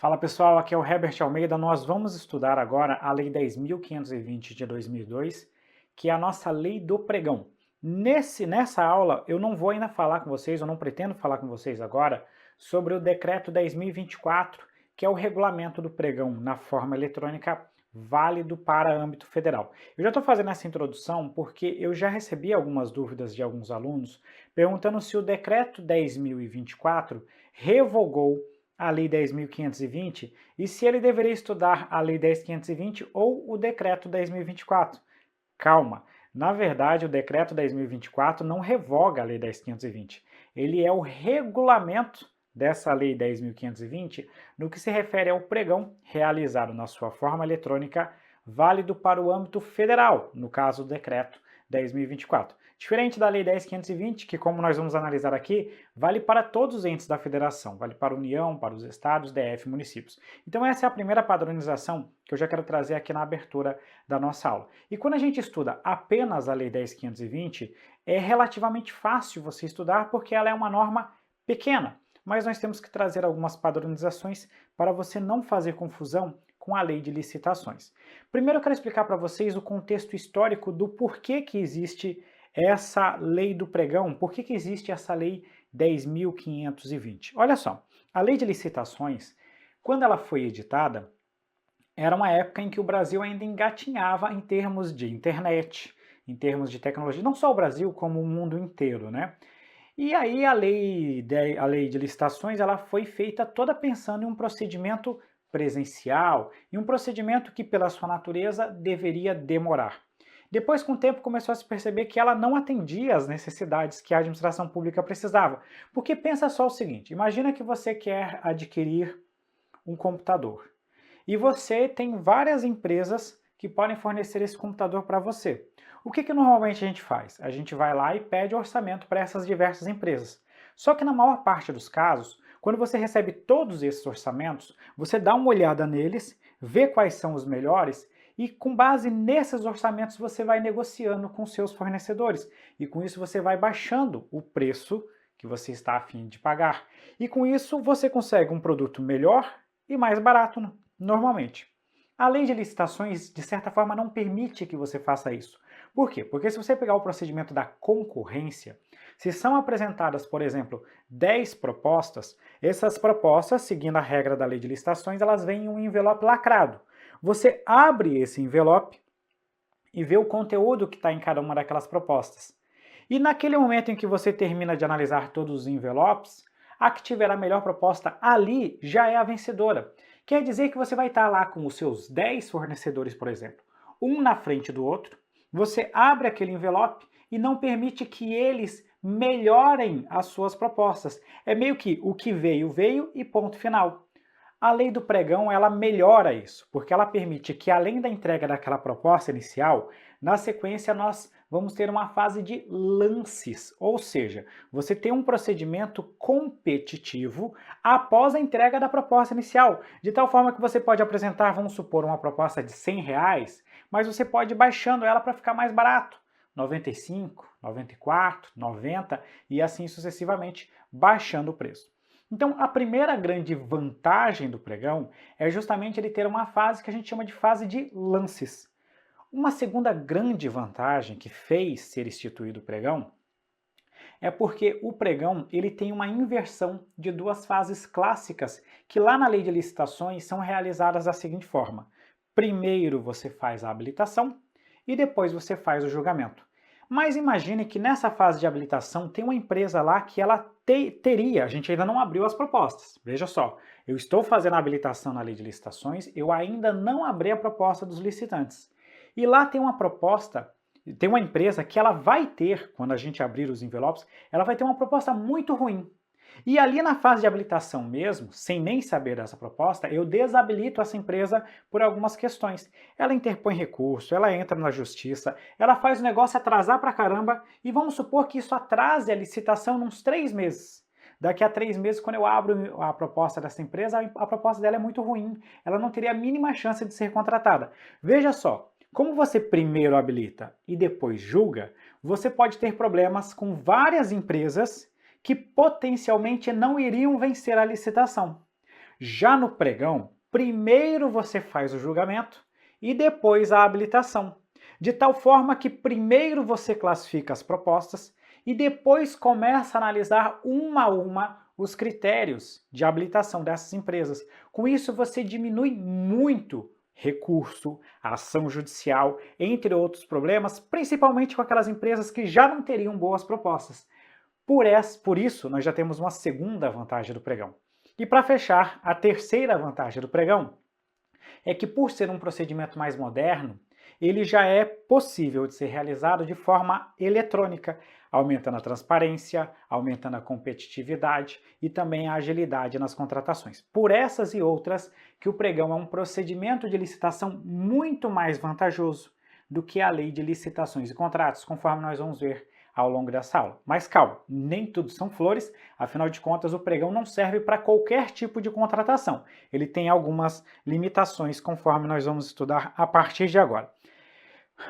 Fala pessoal, aqui é o Herbert Almeida. Nós vamos estudar agora a Lei 10.520 de 2002, que é a nossa Lei do Pregão. Nessa aula eu não vou ainda falar com vocês, eu não pretendo falar com vocês agora, sobre o Decreto 10.024, que é o regulamento do pregão na forma eletrônica válido para âmbito federal. Eu já estou fazendo essa introdução porque eu já recebi algumas dúvidas de alguns alunos perguntando se o Decreto 10.024 revogou a Lei 10.520 e se ele deveria estudar a Lei 10.520 ou o Decreto 10.024. Calma, na verdade o Decreto 10.024 não revoga a Lei 10.520, ele é o regulamento dessa Lei 10.520 no que se refere ao pregão realizado na sua forma eletrônica válido para o âmbito federal, no caso do Decreto 10.024. Diferente da Lei 10.520, que como nós vamos analisar aqui, vale para todos os entes da federação, vale para a União, para os estados, DF, municípios. Então essa é a primeira padronização que eu já quero trazer aqui na abertura da nossa aula. E quando a gente estuda apenas a Lei 10.520, é relativamente fácil você estudar porque ela é uma norma pequena, mas nós temos que trazer algumas padronizações para você não fazer confusão com a lei de licitações. Primeiro eu quero explicar para vocês o contexto histórico do porquê que existe essa lei do pregão, por que existe essa lei 10.520. Olha só, a lei de licitações, quando ela foi editada, era uma época em que o Brasil ainda engatinhava em termos de internet, em termos de tecnologia, não só o Brasil, como o mundo inteiro, né? E aí a lei de licitações ela foi feita toda pensando em um procedimento presencial, e um procedimento que pela sua natureza deveria demorar. Depois, com o tempo, começou a se perceber que ela não atendia às necessidades que a administração pública precisava. Porque pensa só o seguinte, imagina que você quer adquirir um computador e você tem várias empresas que podem fornecer esse computador para você. O que normalmente a gente faz? A gente vai lá e pede orçamento para essas diversas empresas. Só que na maior parte dos casos, quando você recebe todos esses orçamentos, você dá uma olhada neles, vê quais são os melhores e com base nesses orçamentos você vai negociando com seus fornecedores. E com isso você vai baixando o preço que você está a fim de pagar. E com isso você consegue um produto melhor e mais barato normalmente. A lei de licitações, de certa forma, não permite que você faça isso. Por quê? Porque se você pegar o procedimento da concorrência, se são apresentadas, por exemplo, 10 propostas, essas propostas, seguindo a regra da lei de licitações, elas vêm em um envelope lacrado. Você abre esse envelope e vê o conteúdo que está em cada uma daquelas propostas. E naquele momento em que você termina de analisar todos os envelopes, a que tiver a melhor proposta ali já é a vencedora. Quer dizer que você vai estar lá com os seus 10 fornecedores, por exemplo, um na frente do outro, você abre aquele envelope e não permite que eles melhorem as suas propostas. É meio que o que veio, veio e ponto final. A lei do pregão, ela melhora isso, porque ela permite que além da entrega daquela proposta inicial, na sequência nós vamos ter uma fase de lances, ou seja, você tem um procedimento competitivo após a entrega da proposta inicial, de tal forma que você pode apresentar, vamos supor, uma proposta de R$ 100, mas você pode ir baixando ela para ficar mais barato, 95, 94, 90 e assim sucessivamente, baixando o preço. Então, a primeira grande vantagem do pregão é justamente ele ter uma fase que a gente chama de fase de lances. Uma segunda grande vantagem que fez ser instituído o pregão é porque o pregão ele tem uma inversão de duas fases clássicas que lá na lei de licitações são realizadas da seguinte forma. Primeiro você faz a habilitação e depois você faz o julgamento. Mas imagine que nessa fase de habilitação tem uma empresa lá que ela teria, a gente ainda não abriu as propostas. Veja só, eu estou fazendo a habilitação na lei de licitações, eu ainda não abri a proposta dos licitantes. E lá tem uma proposta, tem uma empresa que ela vai ter, quando a gente abrir os envelopes, ela vai ter uma proposta muito ruim. E ali na fase de habilitação mesmo, sem nem saber dessa proposta, eu desabilito essa empresa por algumas questões. Ela interpõe recurso, ela entra na justiça, ela faz o negócio atrasar pra caramba e vamos supor que isso atrase a licitação uns 3 meses. Daqui a 3 meses, quando eu abro a proposta dessa empresa, a proposta dela é muito ruim. Ela não teria a mínima chance de ser contratada. Veja só, como você primeiro habilita e depois julga, você pode ter problemas com várias empresas que potencialmente não iriam vencer a licitação. Já no pregão, primeiro você faz o julgamento e depois a habilitação, de tal forma que primeiro você classifica as propostas e depois começa a analisar uma a uma os critérios de habilitação dessas empresas. Com isso, você diminui muito recurso, ação judicial, entre outros problemas, principalmente com aquelas empresas que já não teriam boas propostas. Por isso, nós já temos uma segunda vantagem do pregão. E para fechar, a terceira vantagem do pregão é que, por ser um procedimento mais moderno, ele já é possível de ser realizado de forma eletrônica, aumentando a transparência, aumentando a competitividade e também a agilidade nas contratações. Por essas e outras, que o pregão é um procedimento de licitação muito mais vantajoso do que a lei de licitações e contratos, conforme nós vamos ver ao longo dessa aula. Mas calma, nem tudo são flores, afinal de contas o pregão não serve para qualquer tipo de contratação. Ele tem algumas limitações conforme nós vamos estudar a partir de agora.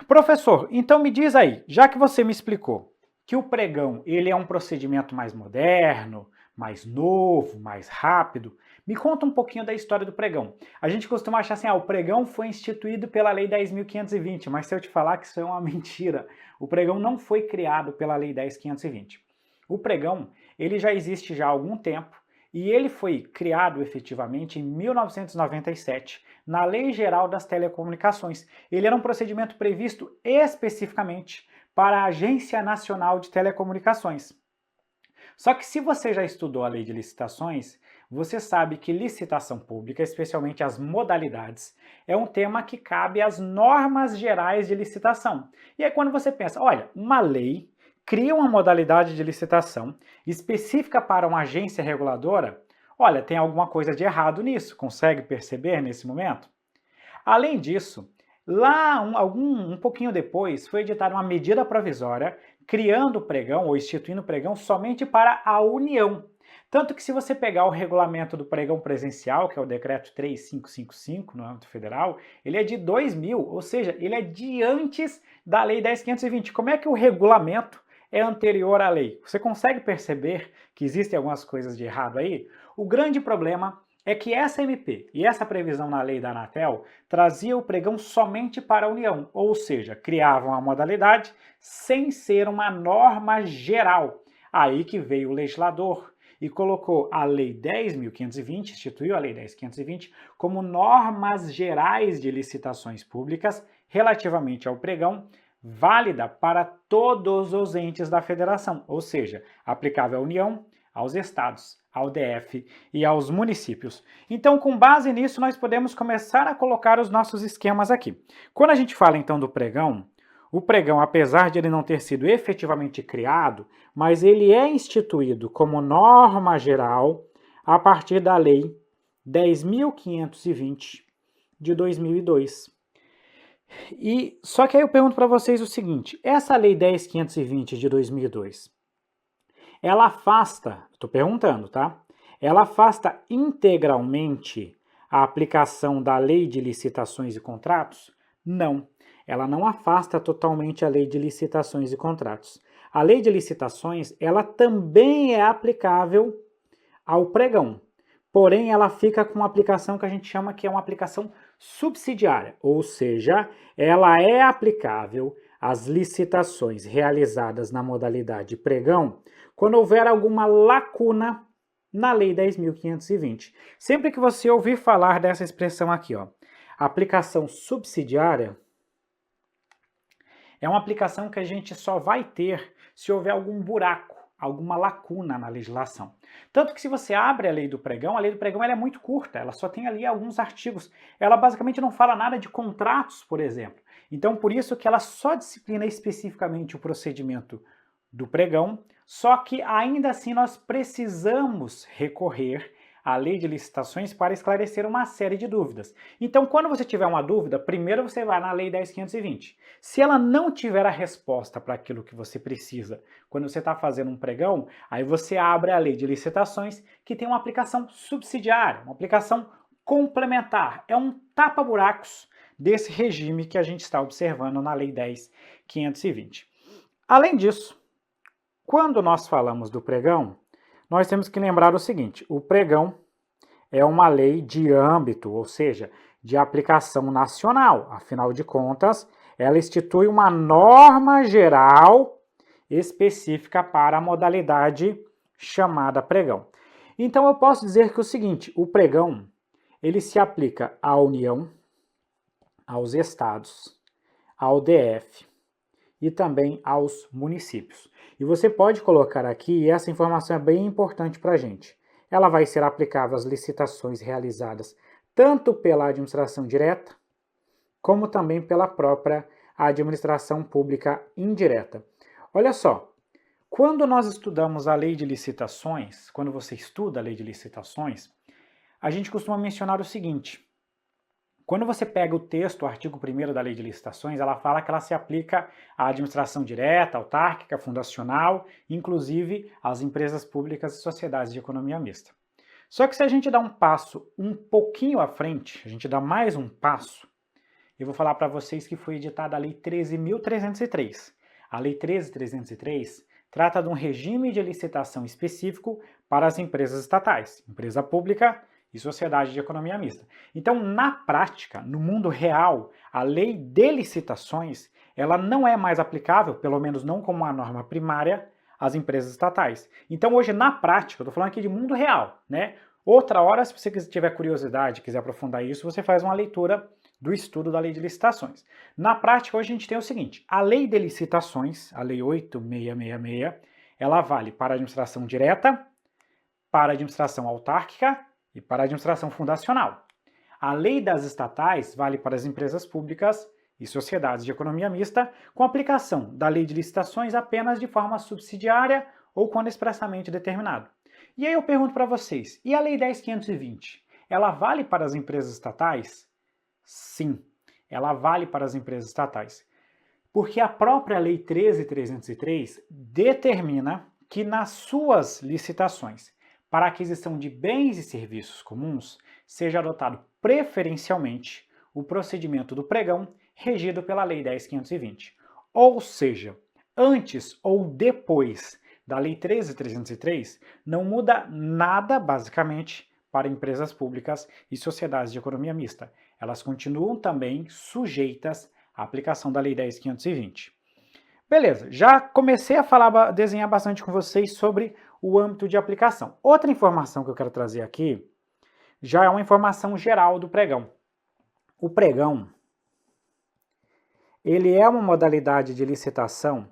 Professor, então me diz aí, já que você me explicou que o pregão ele é um procedimento mais moderno, mais novo, mais rápido, me conta um pouquinho da história do pregão. A gente costuma achar assim, o pregão foi instituído pela Lei 10.520, mas se eu te falar que isso é uma mentira, o pregão não foi criado pela Lei 10.520. O pregão, ele já existe já há algum tempo e ele foi criado efetivamente em 1997, na Lei Geral das Telecomunicações. Ele era um procedimento previsto especificamente para a Agência Nacional de Telecomunicações. Só que se você já estudou a lei de licitações, você sabe que licitação pública, especialmente as modalidades, é um tema que cabe às normas gerais de licitação. E aí quando você pensa, olha, uma lei cria uma modalidade de licitação específica para uma agência reguladora, olha, tem alguma coisa de errado nisso, consegue perceber nesse momento? Além disso, lá um pouquinho depois foi editada uma medida provisória criando o pregão ou instituindo o pregão somente para a União. Tanto que se você pegar o regulamento do pregão presencial, que é o decreto 3555 no âmbito federal, ele é de 2000, ou seja, ele é de antes da lei 10.520. Como é que o regulamento é anterior à lei? Você consegue perceber que existem algumas coisas de errado aí? O grande problema é que essa MP e essa previsão na lei da Anatel trazia o pregão somente para a União, ou seja, criavam a modalidade sem ser uma norma geral. Aí que veio o legislador e colocou a lei 10.520, instituiu a lei 10.520 como normas gerais de licitações públicas relativamente ao pregão, válida para todos os entes da federação, ou seja, aplicável à União, aos estados, ao DF e aos municípios. Então, com base nisso, nós podemos começar a colocar os nossos esquemas aqui. Quando a gente fala então do pregão, o pregão, apesar de ele não ter sido efetivamente criado, mas ele é instituído como norma geral a partir da Lei 10.520 de 2002. Só que aí eu pergunto para vocês o seguinte, essa Lei 10.520 de 2002, ela afasta, estou perguntando, tá? Ela afasta integralmente a aplicação da Lei de Licitações e Contratos? Não, ela não afasta totalmente a Lei de Licitações e Contratos. A Lei de Licitações, ela também é aplicável ao pregão, porém ela fica com uma aplicação que a gente chama que é uma aplicação subsidiária, ou seja, ela é aplicável às licitações realizadas na modalidade pregão quando houver alguma lacuna na Lei 10.520. Sempre que você ouvir falar dessa expressão aqui, aplicação subsidiária, é uma aplicação que a gente só vai ter se houver algum buraco, alguma lacuna na legislação. Tanto que se você abre a lei do pregão ela é muito curta, ela só tem ali alguns artigos. Ela basicamente não fala nada de contratos, por exemplo. Então, por isso que ela só disciplina especificamente o procedimento do pregão, só que ainda assim nós precisamos recorrer à lei de licitações para esclarecer uma série de dúvidas. Então, quando você tiver uma dúvida, primeiro você vai na lei 10.520. Se ela não tiver a resposta para aquilo que você precisa, quando você está fazendo um pregão, aí você abre a lei de licitações, que tem uma aplicação subsidiária, uma aplicação complementar. É um tapa-buracos desse regime que a gente está observando na lei 10.520. Além disso, quando nós falamos do pregão, nós temos que lembrar o seguinte, o pregão é uma lei de âmbito, ou seja, de aplicação nacional. Afinal de contas, ela institui uma norma geral específica para a modalidade chamada pregão. Então eu posso dizer que o seguinte, o pregão, ele se aplica à União, aos estados, ao DF e também aos municípios. E você pode colocar aqui, e essa informação é bem importante para a gente, ela vai ser aplicável às licitações realizadas tanto pela administração direta, como também pela própria administração pública indireta. Olha só, quando nós estudamos a lei de licitações, quando você estuda a lei de licitações, a gente costuma mencionar o seguinte: quando você pega o texto, o artigo 1º da lei de licitações, ela fala que ela se aplica à administração direta, autárquica, fundacional, inclusive às empresas públicas e sociedades de economia mista. Só que se a gente dá um passo um pouquinho à frente, a gente dá mais um passo, eu vou falar para vocês que foi editada a Lei 13.303. A Lei 13.303 trata de um regime de licitação específico para as empresas estatais, empresa pública e sociedade de economia mista. Então, na prática, no mundo real, a lei de licitações, ela não é mais aplicável, pelo menos não como uma norma primária, às empresas estatais. Então, hoje, na prática, eu estou falando aqui de mundo real, né? Outra hora, se você tiver curiosidade, quiser aprofundar isso, você faz uma leitura do estudo da lei de licitações. Na prática, hoje a gente tem o seguinte: a lei de licitações, a lei 8.666, ela vale para a administração direta, para a administração autárquica e para a administração fundacional. A lei das estatais vale para as empresas públicas e sociedades de economia mista, com aplicação da lei de licitações apenas de forma subsidiária ou quando expressamente determinado. E aí eu pergunto para vocês, e a lei 10.520? Ela vale para as empresas estatais? Sim, ela vale para as empresas estatais. Porque a própria lei 13.303 determina que nas suas licitações para a aquisição de bens e serviços comuns, seja adotado preferencialmente o procedimento do pregão regido pela Lei 10.520. Ou seja, antes ou depois da Lei 13.303, não muda nada, basicamente, para empresas públicas e sociedades de economia mista. Elas continuam também sujeitas à aplicação da Lei 10.520. Beleza, já comecei a desenhar bastante com vocês sobre o âmbito de aplicação. Outra informação que eu quero trazer aqui já é uma informação geral do pregão. O pregão, ele é uma modalidade de licitação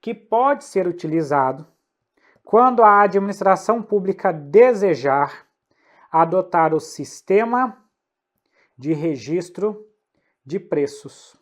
que pode ser utilizado quando a administração pública desejar adotar o sistema de registro de preços,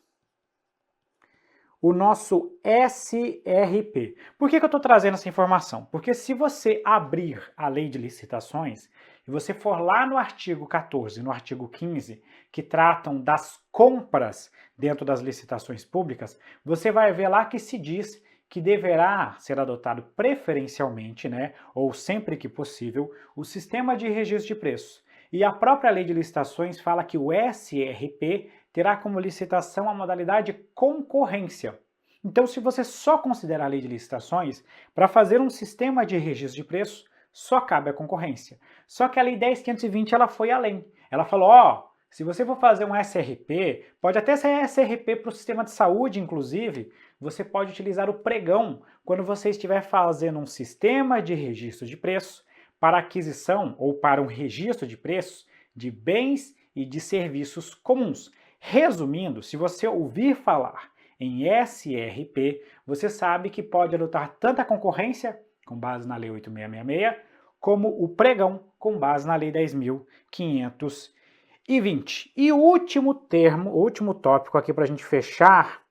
o nosso SRP. Por que eu estou trazendo essa informação? Porque se você abrir a lei de licitações e você for lá no artigo 14 e no artigo 15, que tratam das compras dentro das licitações públicas, você vai ver lá que se diz que deverá ser adotado preferencialmente, né, ou sempre que possível, o sistema de registro de preços. E a própria lei de licitações fala que o SRP terá como licitação a modalidade concorrência. Então, se você só considerar a lei de licitações, para fazer um sistema de registro de preços, só cabe a concorrência. Só que a lei 10.520 ela foi além. Ela falou, ó, se você for fazer um SRP, pode até ser SRP para o sistema de saúde, inclusive, você pode utilizar o pregão quando você estiver fazendo um sistema de registro de preços para aquisição ou para um registro de preços de bens e de serviços comuns. Resumindo, se você ouvir falar em SRP, você sabe que pode adotar tanto a concorrência, com base na Lei 8.666, como o pregão, com base na Lei 10.520. E o último termo, o último tópico aqui para a gente fechar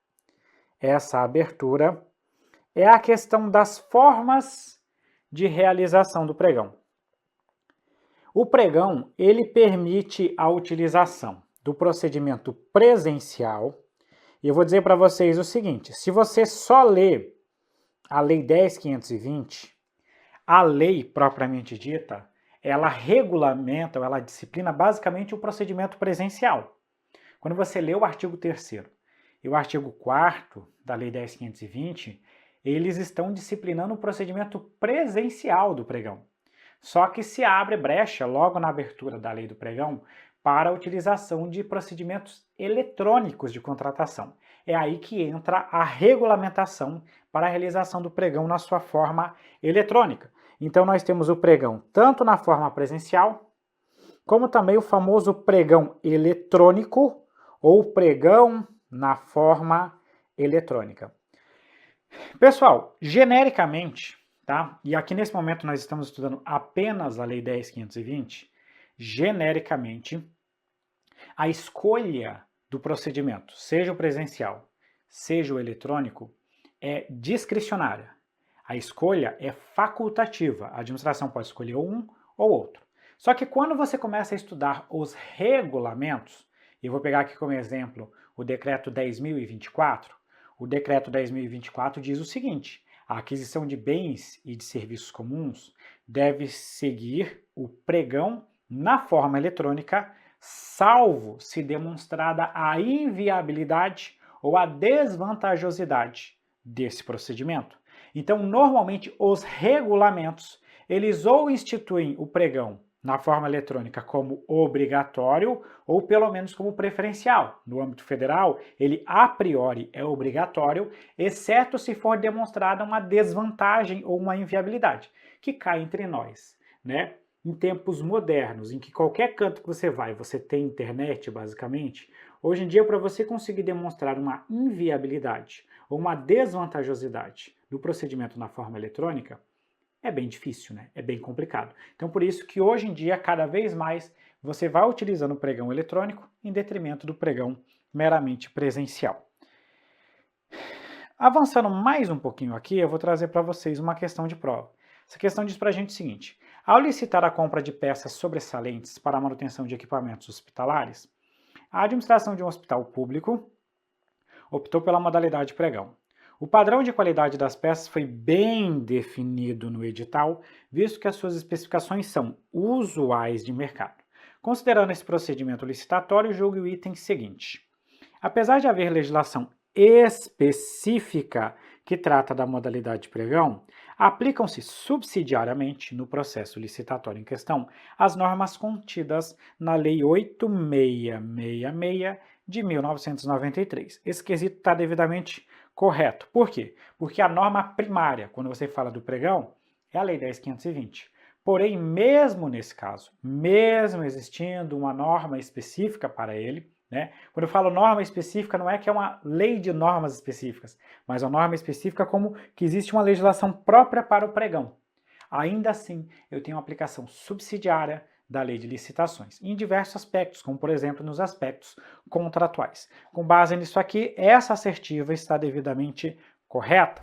essa abertura, é a questão das formas de realização do pregão. O pregão, ele permite a utilização do procedimento presencial. E eu vou dizer para vocês o seguinte, se você só lê a Lei 10.520, a lei propriamente dita, ela regulamenta, ou ela disciplina basicamente o procedimento presencial. Quando você lê o artigo 3º e o artigo 4º da Lei 10.520, eles estão disciplinando o procedimento presencial do pregão. Só que se abre brecha logo na abertura da lei do pregão para a utilização de procedimentos eletrônicos de contratação. É aí que entra a regulamentação para a realização do pregão na sua forma eletrônica. Então nós temos o pregão tanto na forma presencial, como também o famoso pregão eletrônico ou pregão na forma eletrônica. Pessoal, genericamente, tá? E aqui nesse momento nós estamos estudando apenas a Lei 10.520, genericamente, a escolha do procedimento, seja o presencial, seja o eletrônico, é discricionária. A escolha é facultativa. A administração pode escolher um ou outro. Só que quando você começa a estudar os regulamentos, eu vou pegar aqui como exemplo o decreto 10.024, o decreto 10.024 diz o seguinte: a aquisição de bens e de serviços comuns deve seguir o pregão na forma eletrônica, salvo se demonstrada a inviabilidade ou a desvantajosidade desse procedimento. Então, normalmente, os regulamentos, eles ou instituem o pregão na forma eletrônica como obrigatório ou pelo menos como preferencial. No âmbito federal, ele a priori é obrigatório, exceto se for demonstrada uma desvantagem ou uma inviabilidade, que cai entre nós, né? Em tempos modernos, em que qualquer canto que você vai, você tem internet, basicamente, hoje em dia, para você conseguir demonstrar uma inviabilidade ou uma desvantajosidade do procedimento na forma eletrônica, é bem difícil, né? É bem complicado. Então, por isso que hoje em dia, cada vez mais, você vai utilizando o pregão eletrônico em detrimento do pregão meramente presencial. Avançando mais um pouquinho aqui, eu vou trazer para vocês uma questão de prova. Essa questão diz para a gente o seguinte: ao licitar a compra de peças sobressalentes para a manutenção de equipamentos hospitalares, a administração de um hospital público optou pela modalidade pregão. O padrão de qualidade das peças foi bem definido no edital, visto que as suas especificações são usuais de mercado. Considerando esse procedimento licitatório, julgue o item seguinte: apesar de haver legislação específica que trata da modalidade de pregão, aplicam-se subsidiariamente no processo licitatório em questão as normas contidas na Lei 8.666 de 1993. Esse quesito está devidamente correto. Por quê? Porque a norma primária, quando você fala do pregão, é a Lei 10.520. Porém, mesmo nesse caso, mesmo existindo uma norma específica para ele, né? Quando eu falo norma específica, não é que é uma lei de normas específicas, mas uma norma específica como que existe uma legislação própria para o pregão. Ainda assim, eu tenho uma aplicação subsidiária da lei de licitações, em diversos aspectos, como por exemplo nos aspectos contratuais. Com base nisso aqui, essa assertiva está devidamente correta.